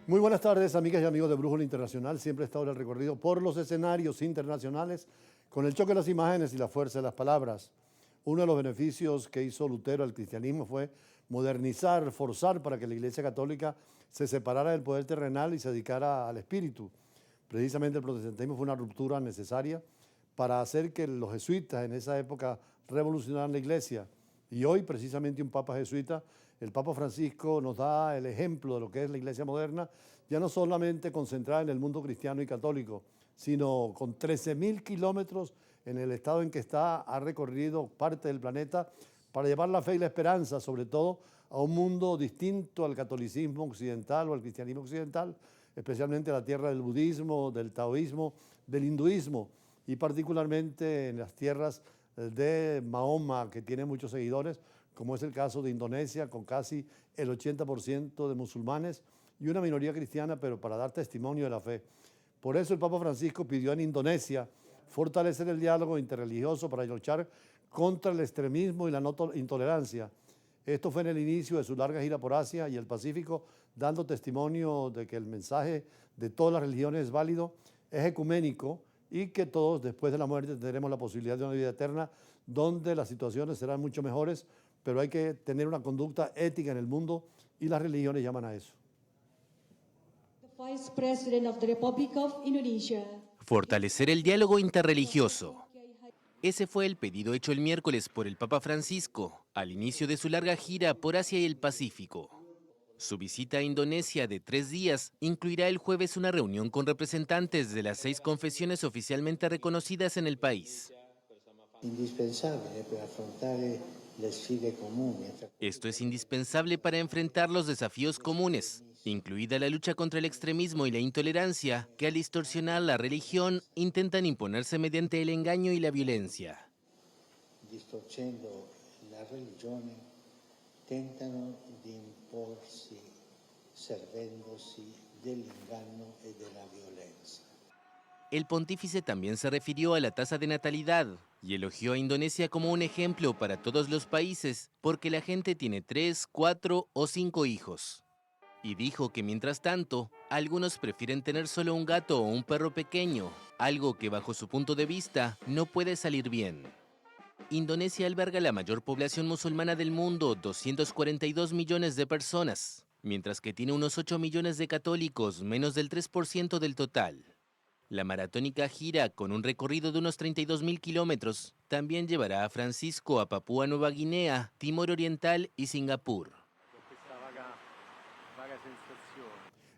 Muy buenas tardes, amigas y amigos de Brújula Internacional. Siempre he estado en el recorrido por los escenarios internacionales con el choque de las imágenes y la fuerza de las palabras. Uno de los beneficios que hizo Lutero al cristianismo fue modernizar, forzar para que la Iglesia Católica se separara del poder terrenal y se dedicara al espíritu. Precisamente el protestantismo fue una ruptura necesaria para hacer que los jesuitas en esa época revolucionaran la Iglesia. Y hoy, precisamente, un Papa jesuita, el Papa Francisco, nos da el ejemplo de lo que es la Iglesia moderna, ya no solamente concentrada en el mundo cristiano y católico, sino con 13.000 kilómetros en el estado en que está, ha recorrido parte del planeta para llevar la fe y la esperanza, sobre todo, a un mundo distinto al catolicismo occidental o al cristianismo occidental, especialmente a la tierra del budismo, del taoísmo, del hinduismo, y particularmente en las tierras de Mahoma, que tiene muchos seguidores, como es el caso de Indonesia, con casi el 80% de musulmanes y una minoría cristiana, pero para dar testimonio de la fe. Por eso el Papa Francisco pidió en Indonesia fortalecer el diálogo interreligioso para luchar contra el extremismo y la no intolerancia. Esto fue en el inicio de su larga gira por Asia y el Pacífico, dando testimonio de que el mensaje de todas las religiones es válido, es ecuménico, y que todos después de la muerte tendremos la posibilidad de una vida eterna donde las situaciones serán mucho mejores, pero hay que tener una conducta ética en el mundo y las religiones llaman a eso. Vice President of the Republic of Indonesia. Fortalecer el diálogo interreligioso. Ese fue el pedido hecho el miércoles por el Papa Francisco al inicio de su larga gira por Asia y el Pacífico. Su visita a Indonesia de 3 días incluirá el jueves una reunión con representantes de las 6 confesiones oficialmente reconocidas en el país. Esto es indispensable para enfrentar los desafíos comunes, incluida la lucha contra el extremismo y la intolerancia, que al distorsionar la religión intentan imponerse mediante el engaño y la violencia. Distorcendo la religione, tentano di imporsi servendosi dell'inganno e della violenza. El pontífice también se refirió a la tasa de natalidad y elogió a Indonesia como un ejemplo para todos los países porque la gente tiene 3, 4 o 5 hijos. Y dijo que mientras tanto, algunos prefieren tener solo un gato o un perro pequeño, algo que bajo su punto de vista no puede salir bien. Indonesia alberga la mayor población musulmana del mundo, 242 millones de personas, mientras que tiene unos 8 millones de católicos, menos del 3% del total. La maratónica gira, con un recorrido de unos 32.000 kilómetros, también llevará a Francisco a Papúa Nueva Guinea, Timor Oriental y Singapur.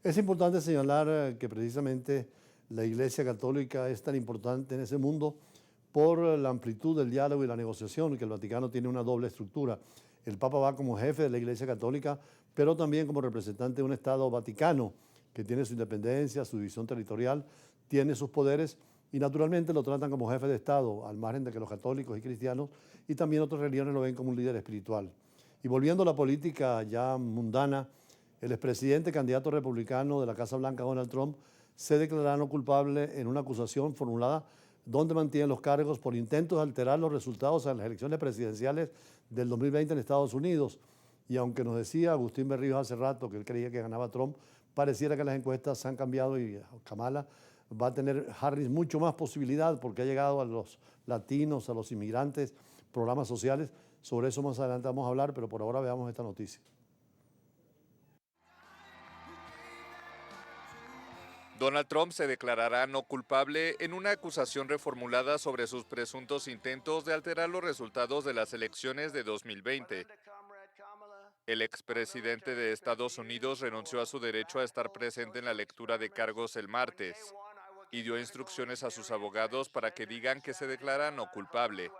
Es importante señalar que precisamente la Iglesia Católica es tan importante en ese mundo por la amplitud del diálogo y la negociación, que el Vaticano tiene una doble estructura. El Papa va como jefe de la Iglesia Católica, pero también como representante de un Estado vaticano, que tiene su independencia, su división territorial, tiene sus poderes y naturalmente lo tratan como jefe de Estado, al margen de que los católicos y cristianos y también otras religiones lo ven como un líder espiritual. Y volviendo a la política ya mundana, el expresidente candidato republicano de la Casa Blanca, Donald Trump, se declarará no culpable en una acusación formulada donde mantiene los cargos por intentos de alterar los resultados en las elecciones presidenciales del 2020 en Estados Unidos. Y aunque nos decía Agustín Berríos hace rato que él creía que ganaba Trump, pareciera que las encuestas han cambiado y Kamala va a tener Harris mucho más posibilidad porque ha llegado a los latinos, a los inmigrantes, programas sociales. Sobre eso más adelante vamos a hablar, pero por ahora veamos esta noticia. Donald Trump se declarará no culpable en una acusación reformulada sobre sus presuntos intentos de alterar los resultados de las elecciones de 2020. El expresidente de Estados Unidos renunció a su derecho a estar presente en la lectura de cargos el martes y dio instrucciones a sus abogados para que digan que se declara no culpable.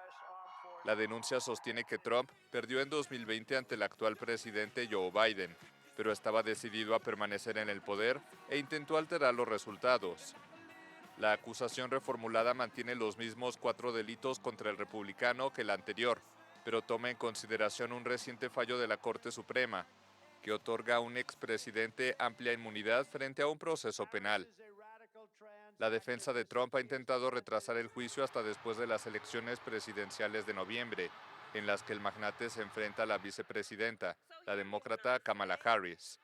La denuncia sostiene que Trump perdió en 2020 ante el actual presidente Joe Biden, pero estaba decidido a permanecer en el poder e intentó alterar los resultados. La acusación reformulada mantiene los mismos 4 delitos contra el republicano que la anterior, pero toma en consideración un reciente fallo de la Corte Suprema, que otorga a un expresidente amplia inmunidad frente a un proceso penal. La defensa de Trump ha intentado retrasar el juicio hasta después de las elecciones presidenciales de noviembre, en las que el magnate se enfrenta a la vicepresidenta, la demócrata Kamala Harris.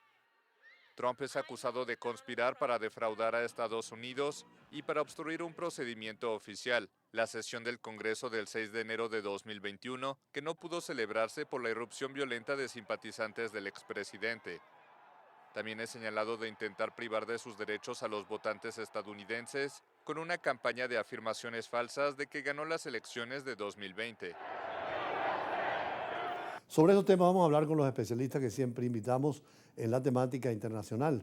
Trump es acusado de conspirar para defraudar a Estados Unidos y para obstruir un procedimiento oficial, la sesión del Congreso del 6 de enero de 2021, que no pudo celebrarse por la irrupción violenta de simpatizantes del expresidente. También es señalado de intentar privar de sus derechos a los votantes estadounidenses con una campaña de afirmaciones falsas de que ganó las elecciones de 2020. Sobre esos temas vamos a hablar con los especialistas que siempre invitamos en la temática internacional,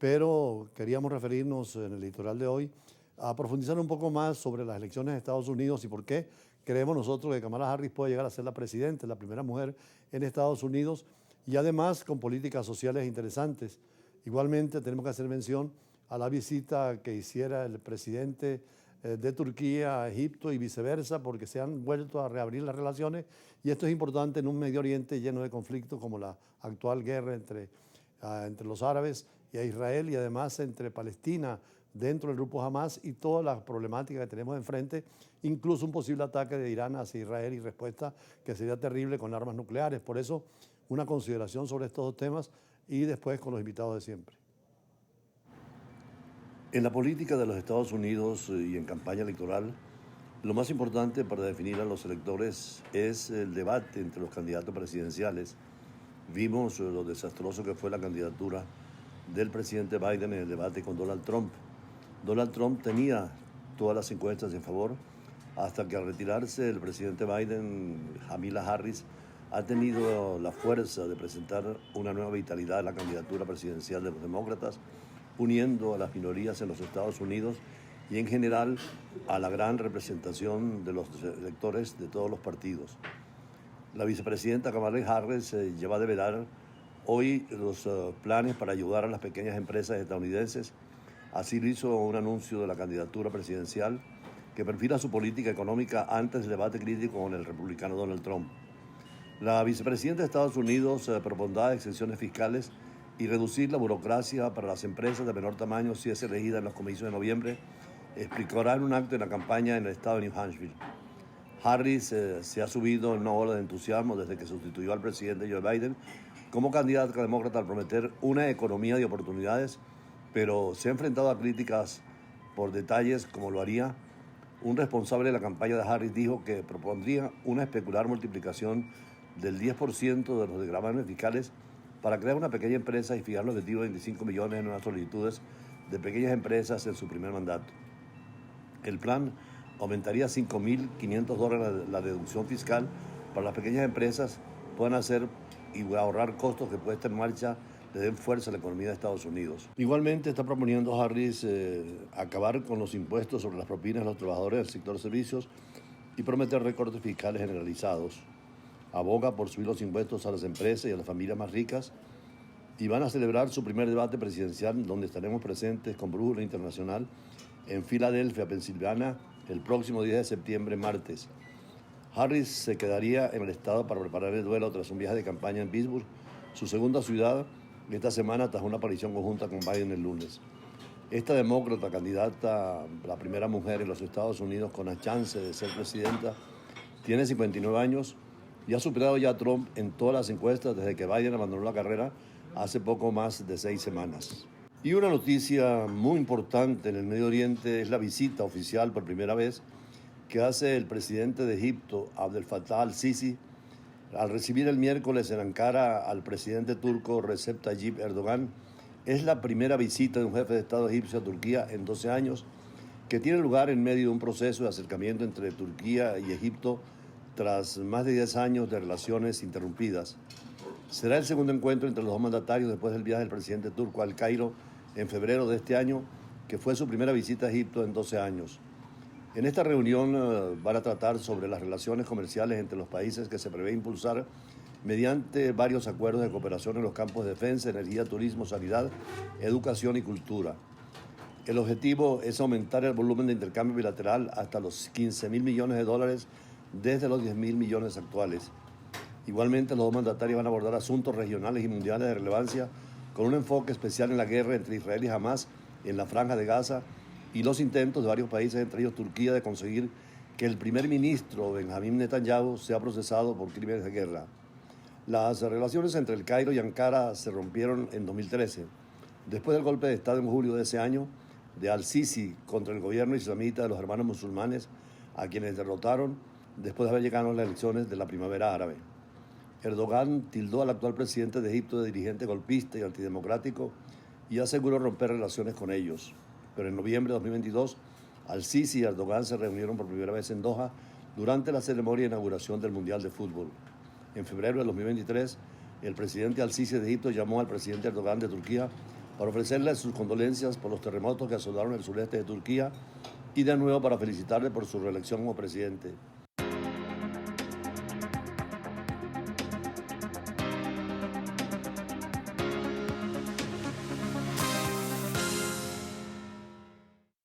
pero queríamos referirnos en el editorial de hoy a profundizar un poco más sobre las elecciones de Estados Unidos y por qué creemos nosotros que Kamala Harris puede llegar a ser la presidenta, la primera mujer en Estados Unidos, y además con políticas sociales interesantes. Igualmente tenemos que hacer mención a la visita que hiciera el presidente de Turquía a Egipto y viceversa, porque se han vuelto a reabrir las relaciones, y esto es importante en un Medio Oriente lleno de conflictos como la actual guerra entre los árabes y Israel, y además entre Palestina dentro del grupo Hamas y toda la problemática que tenemos enfrente, incluso un posible ataque de Irán hacia Israel y respuesta que sería terrible con armas nucleares. Por eso, una consideración sobre estos dos temas y después con los invitados de siempre. En la política de los Estados Unidos y en campaña electoral, lo más importante para definir a los electores es el debate entre los candidatos presidenciales. Vimos lo desastroso que fue la candidatura del presidente Biden en el debate con Donald Trump. Donald Trump tenía todas las encuestas en favor, hasta que al retirarse el presidente Biden, Kamala Harris, ha tenido la fuerza de presentar una nueva vitalidad a la candidatura presidencial de los demócratas, uniendo a las minorías en los Estados Unidos y en general a la gran representación de los electores de todos los partidos. La vicepresidenta Kamala Harris lleva a develar hoy los planes para ayudar a las pequeñas empresas estadounidenses. Así lo hizo un anuncio de la candidatura presidencial que perfila su política económica antes del debate crítico con el republicano Donald Trump. La vicepresidenta de Estados Unidos propondrá exenciones fiscales y reducir la burocracia para las empresas de menor tamaño si es elegida en los comicios de noviembre, explicará en un acto en la campaña en el estado de New Hampshire. Harris se ha subido en una ola de entusiasmo desde que sustituyó al presidente Joe Biden como candidata demócrata al prometer una economía de oportunidades, pero se ha enfrentado a críticas por detalles como lo haría. Un responsable de la campaña de Harris dijo que propondría una especular multiplicación del 10% de los gravámenes fiscales para crear una pequeña empresa y fijar el objetivo de 25 millones en nuevas solicitudes de pequeñas empresas en su primer mandato. El plan aumentaría $5.500 la deducción fiscal para las pequeñas empresas, puedan hacer y ahorrar costos que puestan en marcha le den fuerza a la economía de Estados Unidos. Igualmente está proponiendo Harris acabar con los impuestos sobre las propinas de los trabajadores del sector servicios y prometer recortes fiscales generalizados. Aboga por subir los impuestos a las empresas y a las familias más ricas, y van a celebrar su primer debate presidencial donde estaremos presentes con brújula internacional en Filadelfia, Pensilvania, el próximo 10 de septiembre, martes. Harris se quedaría en el estado para preparar el duelo tras un viaje de campaña en Pittsburgh, su segunda ciudad, esta semana tras una aparición conjunta con Biden el lunes. Esta demócrata, candidata, la primera mujer en los Estados Unidos con la chance de ser presidenta, tiene 59 años y ha superado ya a Trump en todas las encuestas desde que Biden abandonó la carrera hace poco más de 6 semanas. Y una noticia muy importante en el Medio Oriente es la visita oficial por primera vez que hace el presidente de Egipto, Abdel Fattah al-Sisi, al recibir el miércoles en Ankara al presidente turco Recep Tayyip Erdogan. Es la primera visita de un jefe de Estado egipcio a Turquía en 12 años, que tiene lugar en medio de un proceso de acercamiento entre Turquía y Egipto tras más de 10 años de relaciones interrumpidas. Será el segundo encuentro entre los dos mandatarios después del viaje del presidente turco al Cairo en febrero de este año, que fue su primera visita a Egipto en 12 años. En esta reunión van a tratar sobre las relaciones comerciales entre los países que se prevé impulsar mediante varios acuerdos de cooperación en los campos de defensa, energía, turismo, sanidad, educación y cultura. El objetivo es aumentar el volumen de intercambio bilateral hasta los $15.000 millones desde los $10.000 millones actuales. Igualmente, los dos mandatarios van a abordar asuntos regionales y mundiales de relevancia con un enfoque especial en la guerra entre Israel y Hamas en la Franja de Gaza y los intentos de varios países, entre ellos Turquía, de conseguir que el primer ministro Benjamín Netanyahu sea procesado por crímenes de guerra. Las relaciones entre el Cairo y Ankara se rompieron en 2013, Después del golpe de Estado en julio de ese año de al-Sisi contra el gobierno islamita de los hermanos musulmanes, a quienes derrotaron después de haber llegado a las elecciones de la primavera árabe. Erdogan tildó al actual presidente de Egipto de dirigente golpista y antidemocrático y aseguró romper relaciones con ellos. Pero en noviembre de 2022, al-Sisi y Erdogan se reunieron por primera vez en Doha durante la ceremonia de inauguración del Mundial de Fútbol. En febrero de 2023, el presidente al-Sisi de Egipto llamó al presidente Erdogan de Turquía para ofrecerle sus condolencias por los terremotos que asolaron el sureste de Turquía y de nuevo para felicitarle por su reelección como presidente.